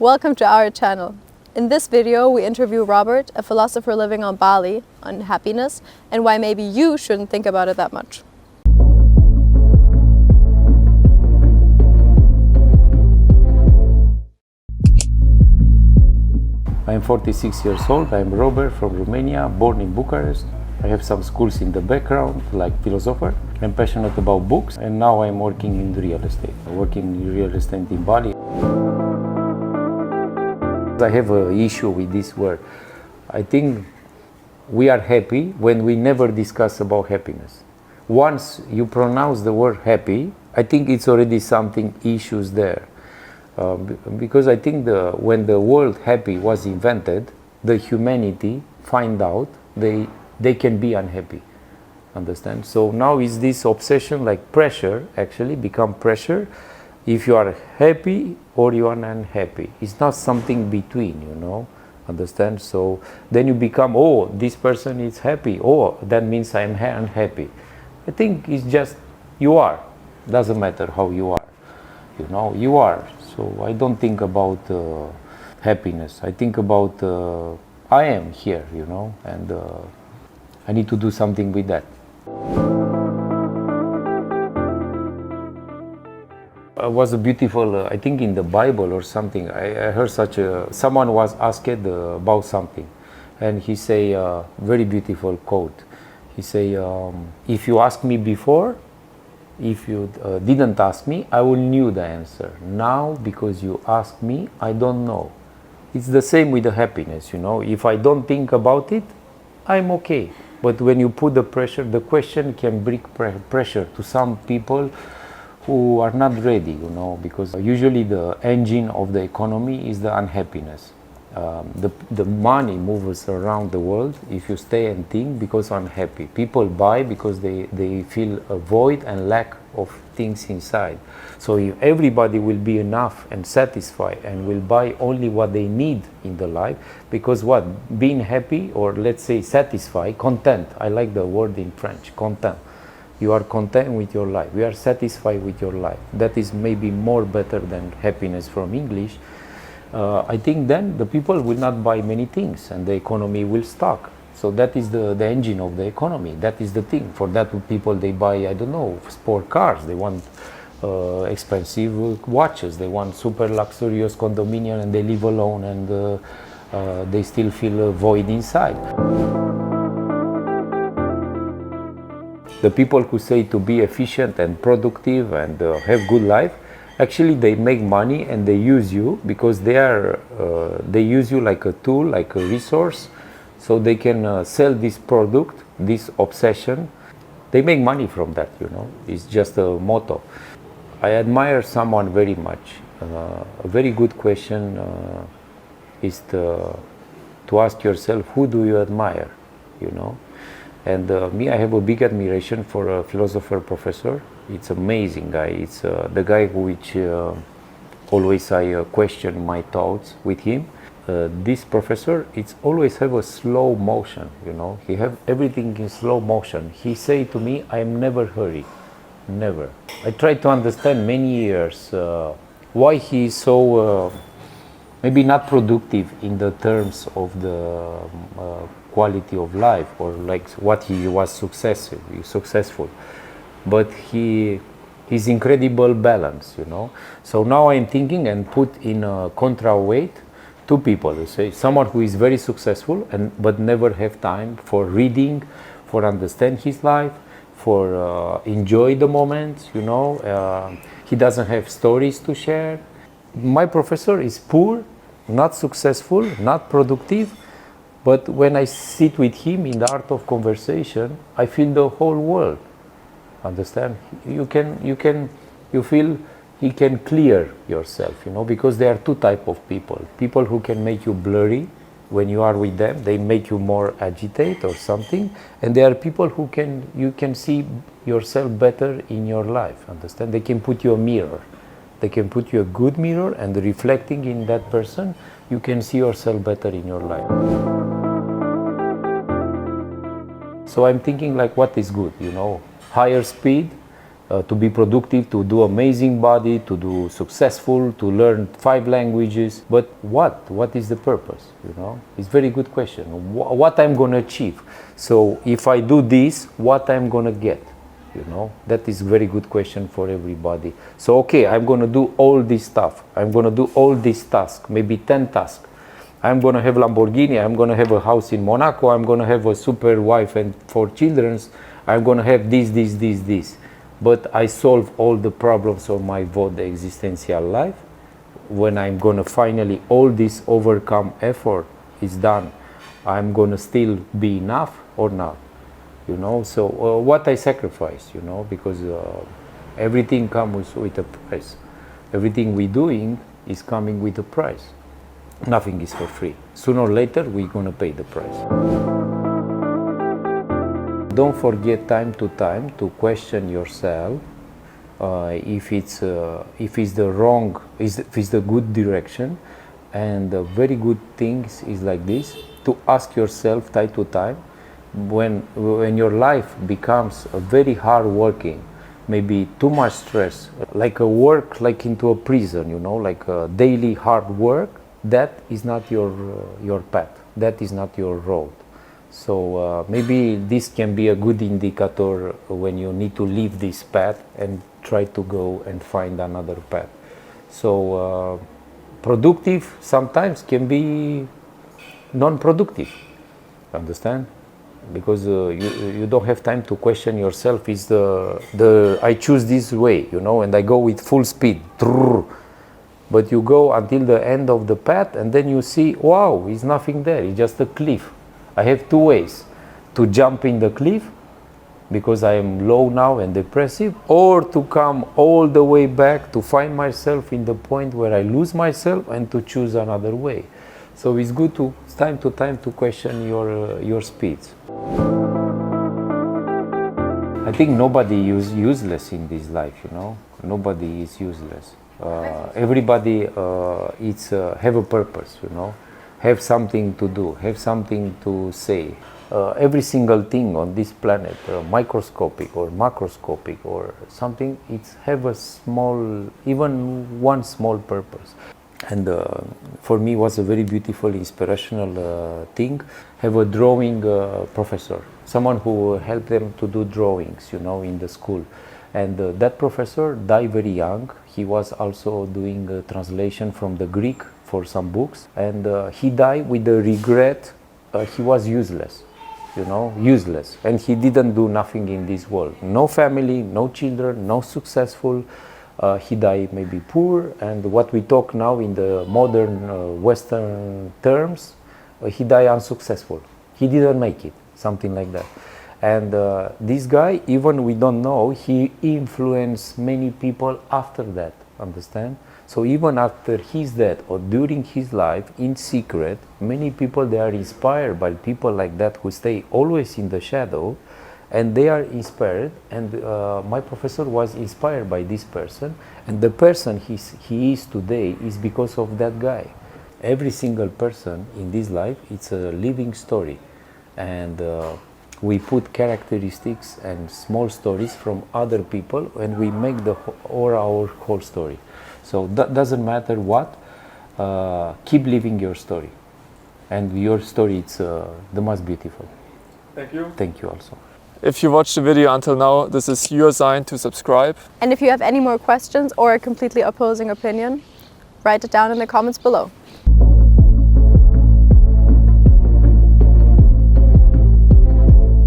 Welcome to our channel. In this video, we interview Robert, a philosopher living on Bali, on happiness and why maybe you shouldn't think about it that much. I'm 46 years old. I'm Robert from Romania, born in Bucharest. I have some schools in the background, like Philosopher. I'm passionate about books, and now I'm working in real estate. I'm working in real estate in Bali. I have an issue with this word. I think we are happy when we never discuss about happiness. Once you pronounce the word happy, I think it's already something issues there. Because I think when the word happy was invented, the humanity find out they can be unhappy. Understand? So now is this obsession like pressure actually become pressure. If you are happy or you are unhappy, it's not something between, you know. Understand? So then you become, oh, this person is happy. Oh, that means I'm unhappy. I think it's just you are. Doesn't matter how you are. You know, you are. So I don't think about happiness. I think about I am here, you know, and I need to do something with that. It was a beautiful, I think in the Bible or something, I heard someone was asked about something, and he say a very beautiful quote. He say, if you ask me before, if you didn't ask me, I will knew the answer. Now, because you asked me, I don't know. It's the same with the happiness, you know. If I don't think about it, I'm okay. But when you put the pressure, the question can bring pressure to some people who are not ready, you know, because usually the engine of the economy is the unhappiness. The money moves around the world if you stay and think because unhappy. People buy because they feel a void and lack of things inside. So if everybody will be enough and satisfied and will buy only what they need in the life, because what? Being happy, or let's say satisfied, content. I like the word in French, content. You are content with your life. You are satisfied with your life. That is maybe more better than happiness from English. I think then the people will not buy many things and the economy will stock. So that is the engine of the economy. That is the thing. For that people, they buy, I don't know, sport cars. They want expensive watches. They want super luxurious condominium and they live alone and they still feel a void inside. The people who say to be efficient and productive and have good life, actually they make money and they use you because they use you like a tool, like a resource, so they can sell this product, this obsession. They make money from that, you know. It's just a motto. I admire someone very much. A very good question is to ask yourself, who do you admire, you know? And me, I have a big admiration for a philosopher professor. It's amazing guy. It's the guy which always I question my thoughts with him. This professor, it's always have a slow motion, you know. He have everything in slow motion. He say to me, I am never hurry, never. I try to understand many years why he is so maybe not productive in the terms of the quality of life, or like what he was successful, but his incredible balance, you know. So now I'm thinking and put in a contraweight two people. You say someone who is very successful but never have time for reading, for understand his life, for enjoy the moments, you know. He doesn't have stories to share. My professor is poor, not successful, not productive, but when I sit with him in the art of conversation, I feel the whole world. Understand? You feel he can clear yourself, you know, because there are two types of people. People who can make you blurry when you are with them, they make you more agitate or something, and there are people who you can see yourself better in your life. Understand? They can put you a mirror. They can put you a good mirror, and reflecting in that person, you can see yourself better in your life. So I'm thinking like, what is good, you know? Higher speed, to be productive, to do amazing body, to do successful, to learn 5 languages. But what is the purpose? You know, it's a very good question. What I'm going to achieve? So if I do this, what I'm going to get? You know, that is a very good question for everybody. So okay, I'm going to do all this stuff. I'm going to do all these tasks, maybe 10 tasks. I'm going to have Lamborghini, I'm going to have a house in Monaco, I'm going to have a super wife and 4 children, I'm going to have this. But I solve all the problems of my vote existential life. When I'm going to finally all this overcome effort is done, I'm going to still be enough or not? You know, so what I sacrifice, you know, because everything comes with a price. Everything we're doing is coming with a price. Nothing is for free. Sooner or later, we're going to pay the price. Don't forget time to question yourself if it's the wrong, if it's the good direction. And the very good things is like this, to ask yourself time to time, when your life becomes a very hard working, maybe too much stress, like a work, like into a prison, you know, like a daily hard work, that is not your path, that is not your road. So maybe this can be a good indicator when you need to leave this path and try to go and find another path. So productive sometimes can be non-productive, understand? Because you don't have time to question yourself, is the I choose this way, you know, and I go with full speed. But you go until the end of the path and then you see, wow, it's nothing there, it's just a cliff. I have 2 ways: to jump in the cliff because I am low now and depressive, or to come all the way back to find myself in the point where I lose myself and to choose another way. So it's good to time to question your speeds. I think nobody is useless in this life, you know. Nobody is useless. Everybody have a purpose, you know, have something to do, have something to say. Every single thing on this planet, microscopic or macroscopic or something, it's have a small, even one small purpose. And for me was a very beautiful, inspirational thing. Have a drawing professor, someone who helped them to do drawings, you know, in the school. And that professor died very young. He was also doing a translation from the Greek for some books. And he died with the regret he was useless, you know, useless. And he didn't do nothing in this world. No family, no children, no successful. He died maybe poor. And what we talk now in the modern Western terms, he died unsuccessful. He didn't make it, something like that. And this guy, even we don't know, he influenced many people after that, understand? So even after his death or during his life, in secret, many people, they are inspired by people like that who stay always in the shadow, and they are inspired. And my professor was inspired by this person, and the person he is today is because of that guy. Every single person in this life, it's a living story. And we put characteristics and small stories from other people, and we make our whole story. So that doesn't matter what, keep living your story. And your story, it's the most beautiful. Thank you. Thank you also. If you watched the video until now, this is your sign to subscribe. And if you have any more questions or a completely opposing opinion, write it down in the comments below.